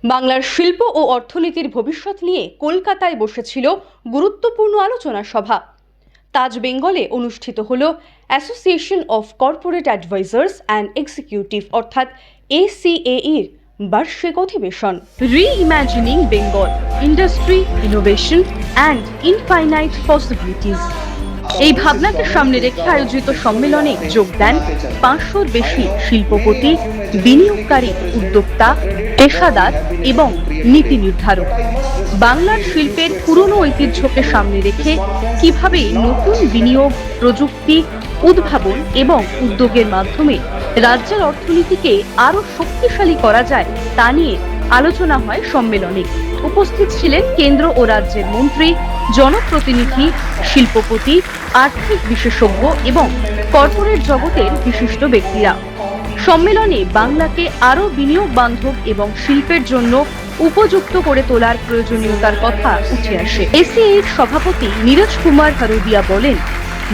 বাংলার শিল্প ও অর্থনীতির ভবিষ্যৎ নিয়ে কলকাতায় বসেছিল গুরুত্বপূর্ণ আলোচনা সভা। তাজ বেঙ্গলে অনুষ্ঠিত হল association of corporate advisers and executive অর্থাৎ ACAE-র বার্ষিক অধিবেশন reimagining Bengal industry, innovation and infinite possibilities. এই ভাবনাকে সামনে রেখে আয়োজিত সম্মেলনে যোগ দেন 500-র বেশি শিল্পপতি, বিনিয়োগকারী, উদ্যোক্তা, পেশাদার এবং নীতি নির্ধারক। বাংলার শিল্পের পুরনো ঐতিহ্যকে সামনে রেখে কিভাবে নতুন বিনিয়োগ, প্রযুক্তি, উদ্ভাবন এবং উদ্যোগের মাধ্যমে রাজ্যের অর্থনীতিকে আরো শক্তিশালী করা যায় তা নিয়ে আলোচনা হয় সম্মেলনে। উপস্থিত ছিলেন কেন্দ্র ও রাজ্যের মন্ত্রী, জনপ্রতিনিধি, শিল্পপতি, আর্থিক বিশেষজ্ঞ এবং কর্পোরেট জগতের বিশিষ্ট ব্যক্তিরা। সম্মেলনে বাংলাকে আরো বিনিয়োগ বান্ধব এবং শিল্পের জন্য উপযুক্ত করে তোলার প্রয়োজনীয়তার কথা উঠে আসে। ACAE-র সভাপতি নীরজ কুমার হরদিয়া বলেন,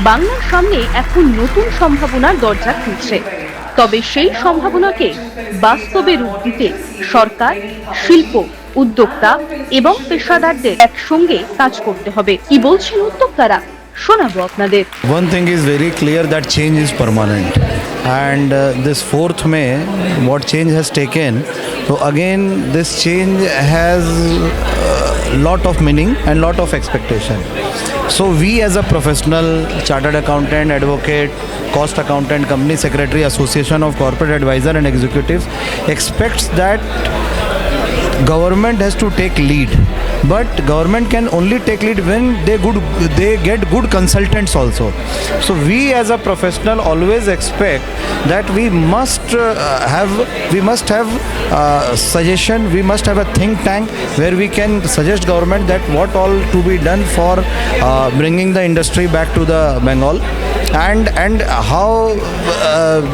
বাংলার সামনে এখন নতুন সম্ভাবনার দরজা খুলছে, তবে সেই সম্ভাবনাকে বাস্তবে রূপ দিতে সরকার, শিল্প, উদ্যোক্তা এবং পেশাদারদের একসঙ্গে কাজ করতে হবে। কি বলছেন উদ্যোক্তারা, শোনাবো আপনাদের। One thing is very clear, that change is permanent, and this 4th May, what change has taken, so again this change has lot of meaning and lot of expectation. So we as a professional chartered accountant, advocate, cost accountant, company secretary, association of corporate advisor and executives expects that government has to take lead, but government can only take lead when they get good consultants also. So we as a professional always expect that we must have suggestion, we must have a think tank where we can suggest government that what all to be done for bringing the industry back to the Bengal, and how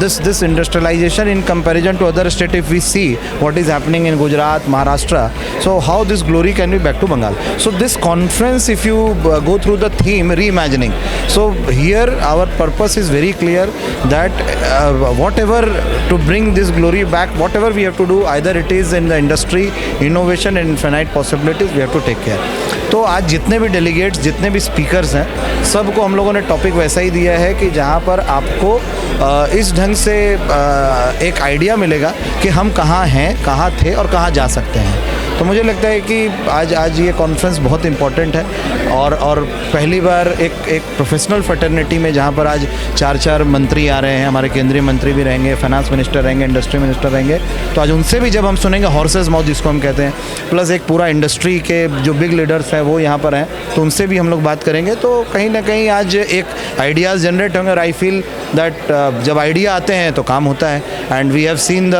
this industrialization in comparison to other state, if we see what is happening in Gujarat, Maharashtra, so how this glory can be back to Bengal. So this conference, if you go through the theme reimagining, so here our purpose is very clear that whatever to bring this glory back, whatever we have to do, either it is in the industry, innovation and infinite possibilities, we have to take care. तो आज जितने भी delegates, जितने भी speakers हैं, सबको हम लोगों ने टॉपिक वैसा ही दिया है कि जहाँ पर आपको इस ढंग से एक आइडिया मिलेगा कि हम कहाँ हैं, कहाँ थे और कहाँ जा सकते हैं। तो मुझे लगता है कि आज ये कॉन्फ्रेंस बहुत इम्पोर्टेंट है, और पहली बार एक प्रोफेशनल फर्टर्निटी में जहाँ पर आज 4 मंत्री आ रहे हैं, हमारे केंद्रीय मंत्री भी रहेंगे, फाइनेंस मिनिस्टर रहेंगे, इंडस्ट्री मिनिस्टर रहेंगे, तो आज उनसे भी जब हम सुनेंगे हॉर्सेस माउथ जिसको हम कहते हैं, प्लस एक पूरा इंडस्ट्री के जो बिग लीडर्स हैं वो यहाँ पर हैं, तो उनसे भी हम लोग बात करेंगे। तो कहीं ना कहीं आज एक आइडियाज़ जनरेट होंगे, और आई फील दैट जब आइडिया आते हैं तो काम होता है। And we have seen the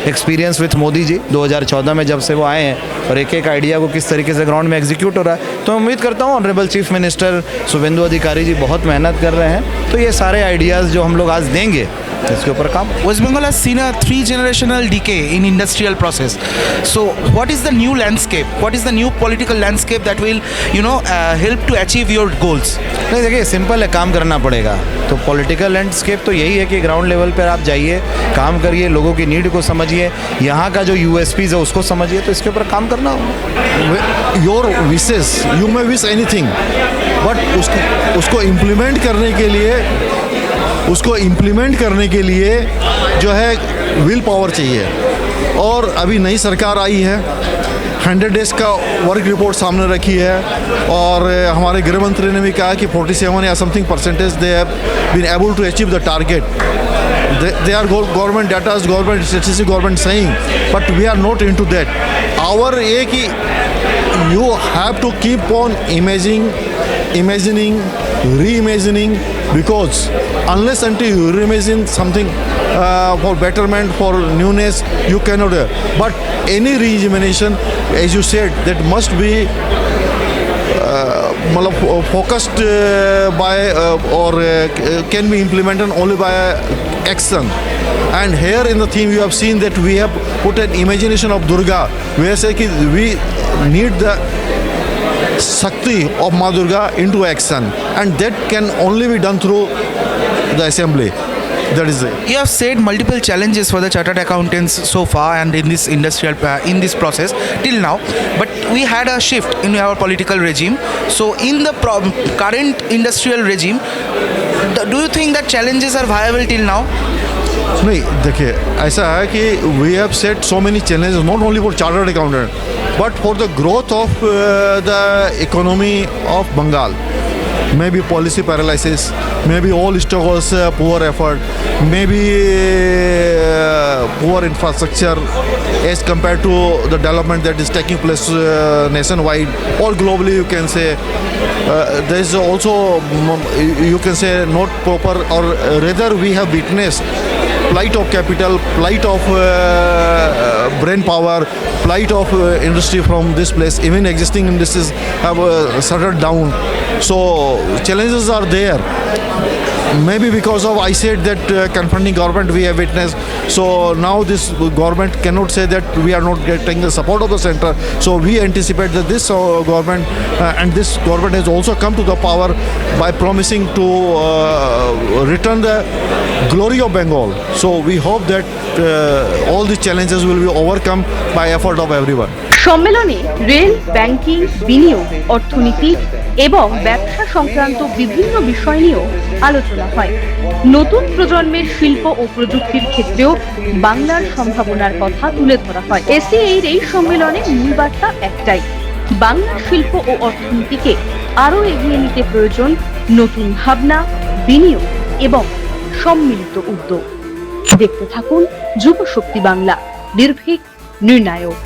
experience with Modi ji 2014 में, जब से वो आए हैं, और एक आइडिया को किस तरीके से ग्राउंड में एग्जीक्यूट हो रहा है। तो उम्मीद करता हूँ ऑनरेबल चीफ मिनिस्टर शुभेंदु अधिकारी जी बहुत मेहनत कर रहे हैं, तो ये सारे आइडियाज़ जो हम लोग आज देंगे इसके ऊपर काम। West Bengal has seen a 3-generational decay in industrial process. So what is the new landscape? What is the new political landscape that will help to achieve your goals? नहीं, देखिए सिंपल है, काम करना पड़ेगा। तो पॉलिटिकल लैंडस्केप तो यही है कि ग्राउंड लेवल पर आप जाइए, काम करिए, लोगों की नीड को समझिए, यहाँ का जो USPs है उसको समझिए, तो इसके ऊपर काम करना होगा। Your wishes, you may wish anything, but उसको इम्प्लीमेंट करने के लिए जो है विल पावर चाहिए। और अभी नई सरकार आई है, 100 डेज़ का वर्क रिपोर्ट सामने रखी है, और हमारे गृह मंत्री ने भी कहा कि 47 या something percentage they have been able to achieve the target. They are government data, government statistics, government saying, but we are not into that. Our ये कि you have to keep on imagining, reimagining, because unless until you reimagine something for betterment, for newness, you cannot. But any reimagination, as you said, that must be focused by or can be implemented only by action. And here in the theme you have seen that we have put an imagination of Durga, where say कि we need the Shakti of Ma Durga into action, and that can only be done through the assembly. That is it. You have said multiple challenges for the chartered accountants so far and in this in this process till now, but we had a shift in our political regime. So in the current industrial regime, do you think that challenges are viable till now? नहीं देखिए ऐसा है कि we have set so many challenges not only for chartered accountant but for the growth of the economy of Bengal. Maybe policy paralysis, maybe all stockholders poor effort, maybe poor infrastructure as compared to the development that is taking place nationwide or globally, you can say. There is also, you can say, not proper, or rather we have witnessed plight of capital, plight of brain power, plight of industry from this place. Even existing industries have shuttered down. So challenges are there. Maybe because of I said that confronting government we have witnessed. So now this government cannot say that we are not getting the support of the center. So we anticipate that this government and this government has also come to the power by promising to return the glory of Bengal. So we hope that all these challenges will be overcome by effort of everyone. সম্মেলনে rail, banking, বিনিয়োগ, অর্থনীতি এবং ব্যবসা সংক্রান্ত বিভিন্ন বিষয় নিয়েও আলোচনা হয়। নতুন প্রজন্মের শিল্প ও প্রযুক্তির ক্ষেত্রেও বাংলার সম্ভাবনার কথা তুলে ধরা হয়। এসিএর এই সম্মেলনে মূল বার্তা একটাই, বাংলার শিল্প ও অর্থনীতিকে আরও এগিয়ে নিতে প্রয়োজন নতুন ভাবনা, বিনিয়োগ এবং সম্মিলিত উদ্যোগ। দেখতে থাকুন যুবশক্তি বাংলা, নির্ভীক, নির্ণায়ক।